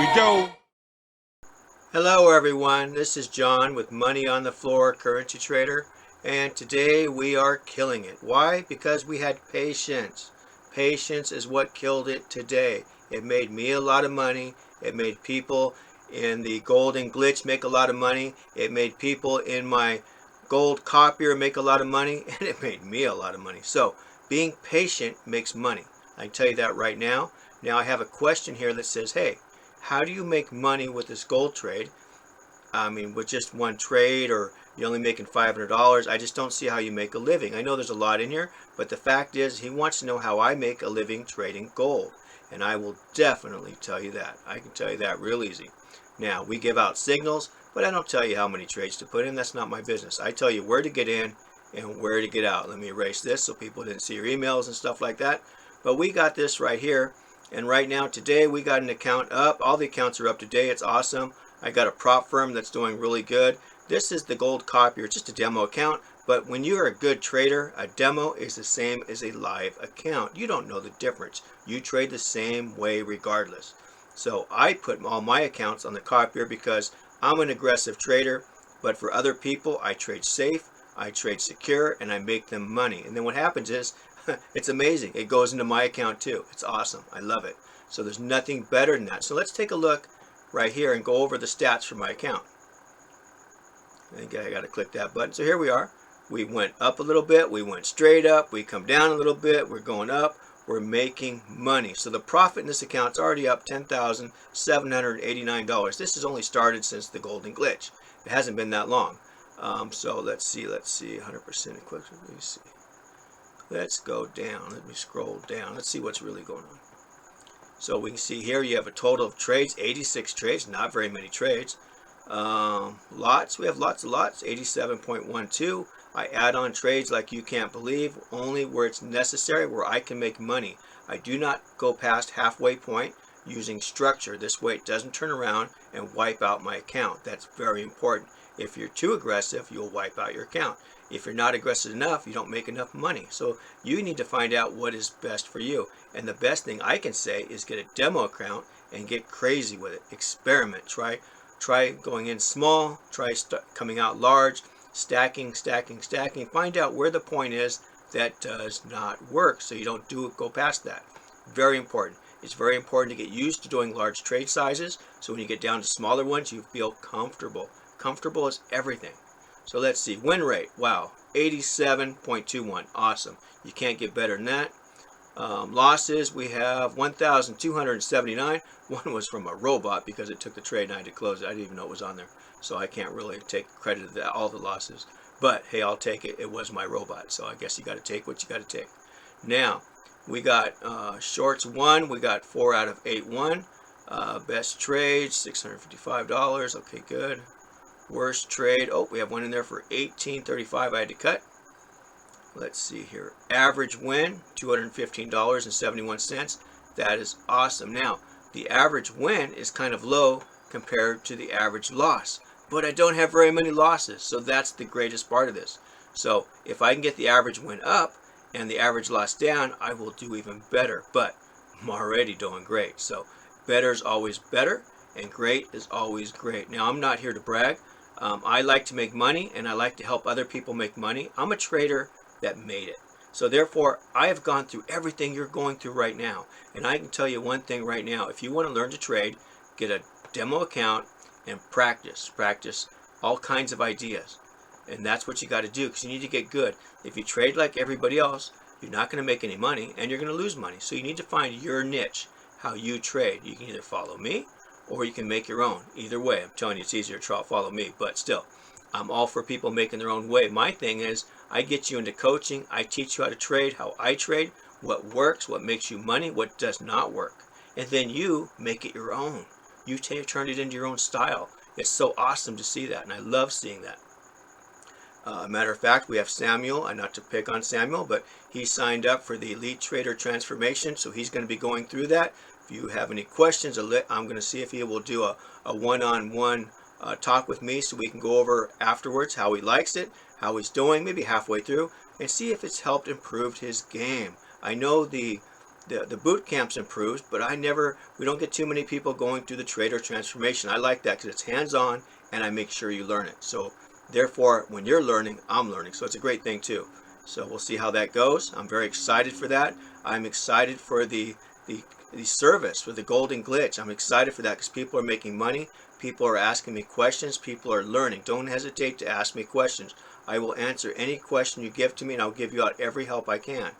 we go. Hello everyone, this is John with Money on the Floor Currency Trader, and today we are killing it. Why? Because we had patience. Patience is what killed it today. It made me a lot of money. It made people in the golden glitch make a lot of money. It made people in my gold copier make a lot of money, and it made me a lot of money. So being patient makes money. I can tell you that right now. Now I have a question here that says, hey, how do you make money with this gold trade? I mean, with just one trade, or you're only making $500. I just don't see how you make a living. I know there's a lot in here, but the fact is he wants to know how I make a living trading gold. And I will definitely tell you that. I can tell you that real easy. Now, we give out signals, but I don't tell you how many trades to put in. That's not my business. I tell you where to get in and where to get out. Let me erase this so people didn't see your emails and stuff like that. But we got this right here. And right now, today, we got an account up. All the accounts are up today. It's awesome. I got a prop firm that's doing really good. This is the gold copier, just a demo account. But when you're a good trader, a demo is the same as a live account. You don't know the difference. You trade the same way regardless. So I put all my accounts on the copier because I'm an aggressive trader. But for other people, I trade safe, I trade secure, and I make them money. And then what happens is, it's amazing. It goes into my account too. It's awesome. I love it. So there's nothing better than that. So let's take a look right here and go over the stats for my account. I think I got to click that button. So here we are. We went up a little bit. We went straight up. We come down a little bit. We're going up. We're making money. So the profit in this account is already up $10,789. This has only started since the golden glitch. It hasn't been that long. So let's see, 100% equivalent. Let me see. Let's go down. Let me scroll down. Let's see what's really going on. So we can see here you have a total of trades, 86 trades, not very many trades. Lots, we have lots of lots, 87.12. I add on trades like you can't believe, only where it's necessary, where I can make money. I do not go past halfway point using structure. This way it doesn't turn around and wipe out my account. That's very important. If you're too aggressive, you'll wipe out your account. If you're not aggressive enough, you don't make enough money. So you need to find out what is best for you. And the best thing I can say is get a demo account and get crazy with it. Experiment. Try going in small. Try coming out large. Stacking. Find out where the point is that does not work, so you don't go past that. Very important. It's very important to get used to doing large trade sizes. So when you get down to smaller ones, you feel comfortable. Comfortable is everything. So let's see, win rate, wow, 87.21, awesome. You can't get better than that. Losses, we have 1,279. One was from a robot because it took the trade and I had to close it. I didn't even know it was on there. So I can't really take credit of that, all the losses. But hey, I'll take it. It was my robot. So I guess you got to take what you got to take. Now, we got shorts 1. We got 4 out of 8 won. Best trade, $655. Okay, good. Worst trade, oh, we have one in there for $18.35 I had to cut. Let's see here. Average win, $215.71. That is awesome. Now, the average win is kind of low compared to the average loss, but I don't have very many losses, so that's the greatest part of this. So if I can get the average win up and the average loss down, I will do even better, but I'm already doing great. So better is always better, and great is always great. Now, I'm not here to brag. I like to make money, and I like to help other people make money. I'm a trader that made it. So therefore, I have gone through everything you're going through right now. And I can tell you one thing right now. If you want to learn to trade, get a demo account and practice. Practice all kinds of ideas. And that's what you got to do, because you need to get good. If you trade like everybody else, you're not going to make any money, and you're going to lose money. So you need to find your niche, how you trade. You can either follow me, or you can make your own. Either way, I'm telling you, it's easier to follow me, but still, I'm all for people making their own way. My thing is, I get you into coaching. I teach you how to trade, how I trade, what works, what makes you money, what does not work. And then you make it your own. You turn it into your own style. It's so awesome to see that, and I love seeing that. Matter of fact, we have Samuel, and not to pick on Samuel, but he signed up for the Elite Trader Transformation, so he's going to be going through that. If you have any questions, I'm going to see if he will do a one-on-one talk with me so we can go over afterwards how he likes it, how he's doing, maybe halfway through, and see if it's helped improve his game. I know the the boot camps improves, but we don't get too many people going through the trader transformation. I like that because it's hands-on and I make sure you learn it. So therefore, when you're learning, I'm learning. So it's a great thing too. So we'll see how that goes. I'm very excited for that. I'm excited for the service, for the golden glitch. I'm excited for that because people are making money. People are asking me questions. People are learning. Don't hesitate to ask me questions. I will answer any question you give to me, and I'll give you out every help I can.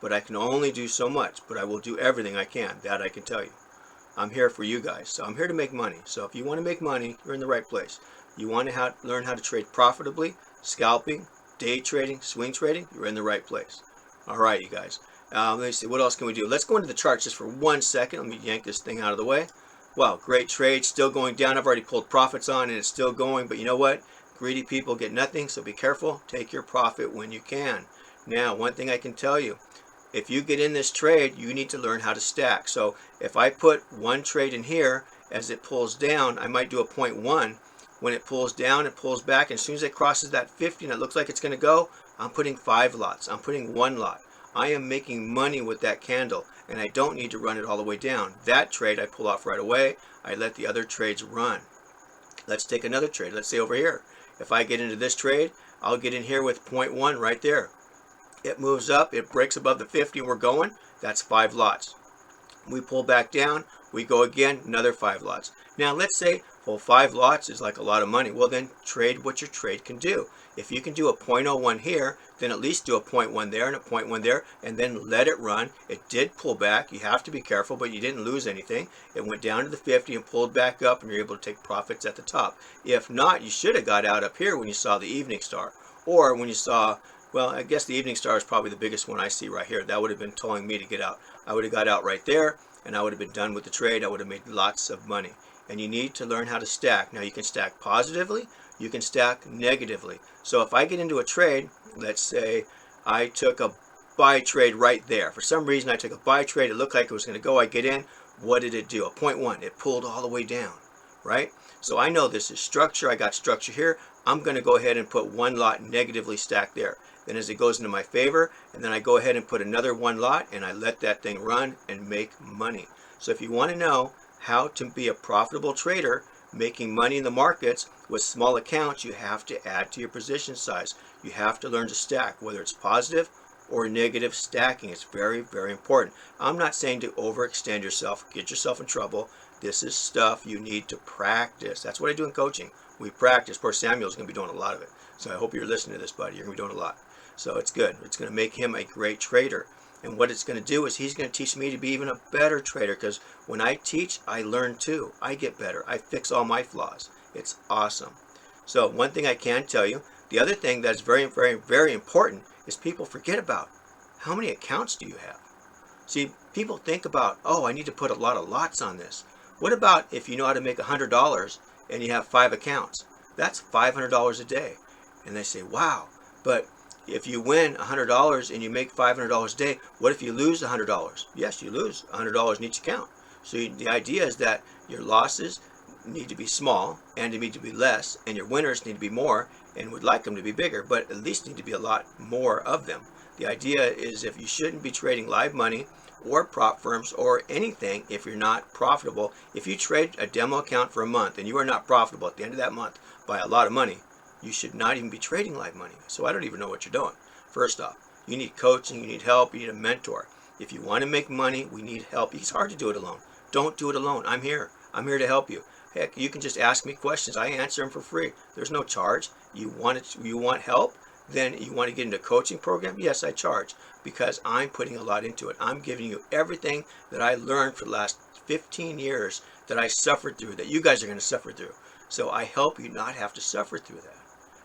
But I can only do so much, but I will do everything I can. That I can tell you. I'm here for you guys. So I'm here to make money. So if you want to make money, you're in the right place. You want to learn how to trade profitably, scalping, day trading, swing trading, you're in the right place. All right, you guys. Let me see, what else can we do? Let's go into the charts just for 1 second. Let me yank this thing out of the way. Wow, great trade, still going down. I've already pulled profits on and it's still going, but you know what? Greedy people get nothing, so be careful. Take your profit when you can. Now, one thing I can tell you, if you get in this trade, you need to learn how to stack. So if I put one trade in here, as it pulls down, I might do a 0.1. When it pulls down, it pulls back, and as soon as it crosses that 50 and it looks like it's going to go, I'm putting 5 lots. I'm putting 1 lot. I am making money with that candle, and I don't need to run it all the way down. That trade I pull off right away. I let the other trades run. Let's take another trade. Let's say over here. If I get into this trade, I'll get in here with 0.1 right there. It moves up, it breaks above the 50, and we're going. That's 5 lots. We pull back down, we go again, another 5 lots. Now let's say, well, 5 lots is like a lot of money. Well, then trade what your trade can do. If you can do a 0.01 here, then at least do a 0.1 there and a 0.1 there, and then let it run. It did pull back. You have to be careful, but you didn't lose anything. It went down to the 50 and pulled back up, and you're able to take profits at the top. If not, you should have got out up here when you saw the evening star, or when you saw, well, I guess the evening star is probably the biggest one I see right here. That would have been telling me to get out. I would have got out right there, and I would have been done with the trade. I would have made lots of money. And you need to learn how to stack. Now you can stack positively, you can stack negatively. So if I get into a trade, let's say I took a buy trade right there. For some reason I took a buy trade, it looked like it was going to go, I get in, what did it do? A 0.1, it pulled all the way down, right? So I know this is structure, I got structure here, I'm going to go ahead and put 1 lot negatively stacked there. Then as it goes into my favor, and then I go ahead and put another 1 lot, and I let that thing run and make money. So if you want to know how to be a profitable trader, making money in the markets with small accounts, you have to add to your position size. You have to learn to stack, whether it's positive or negative stacking. It's very, very important. I'm not saying to overextend yourself, get yourself in trouble. This is stuff you need to practice. That's what I do in coaching. We practice. Poor Samuel's going to be doing a lot of it. So I hope you're listening to this, buddy. You're going to be doing a lot. So it's good. It's going to make him a great trader. And what it's going to do is he's going to teach me to be even a better trader, because when I teach, I learn too. I get better. I fix all my flaws. It's awesome. So one thing I can tell you, the other thing that's very, very, very important is people forget about how many accounts do you have? See, people think about, oh, I need to put a lot of lots on this. What about if you know how to make $100 and you have 5 accounts? That's $500 a day. And they say, wow, but if you win $100 and you make $500 a day, what if you lose $100? Yes, you lose $100 in each account. So the idea is that your losses need to be small and they need to be less, and your winners need to be more, and would like them to be bigger, but at least need to be a lot more of them. The idea is if you shouldn't be trading live money or prop firms or anything if you're not profitable. If you trade a demo account for a month and you are not profitable at the end of that month by a lot of money, you should not even be trading live money. So I don't even know what you're doing. First off, you need coaching, you need help, you need a mentor. If you want to make money, we need help. It's hard to do it alone. Don't do it alone. I'm here. I'm here to help you. Heck, you can just ask me questions. I answer them for free. There's no charge. You want help? Then you want to get into a coaching program? Yes, I charge, because I'm putting a lot into it. I'm giving you everything that I learned for the last 15 years that I suffered through, that you guys are going to suffer through. So I help you not have to suffer through that.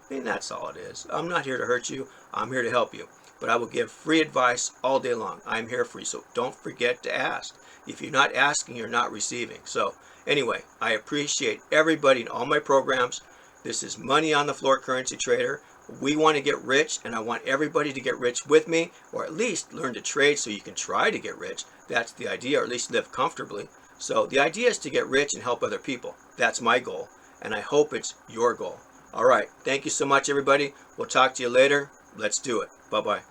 I mean, that's all it is. I'm not here to hurt you. I'm here to help you. But I will give free advice all day long. I'm here for you. So don't forget to ask. If you're not asking, you're not receiving. So anyway, I appreciate everybody in all my programs. This is Money on the Floor Currency Trader. We want to get rich, and I want everybody to get rich with me, or at least learn to trade so you can try to get rich. That's the idea, or at least live comfortably. So the idea is to get rich and help other people. That's my goal, and I hope it's your goal. All right. Thank you so much, everybody. We'll talk to you later. Let's do it. Bye-bye.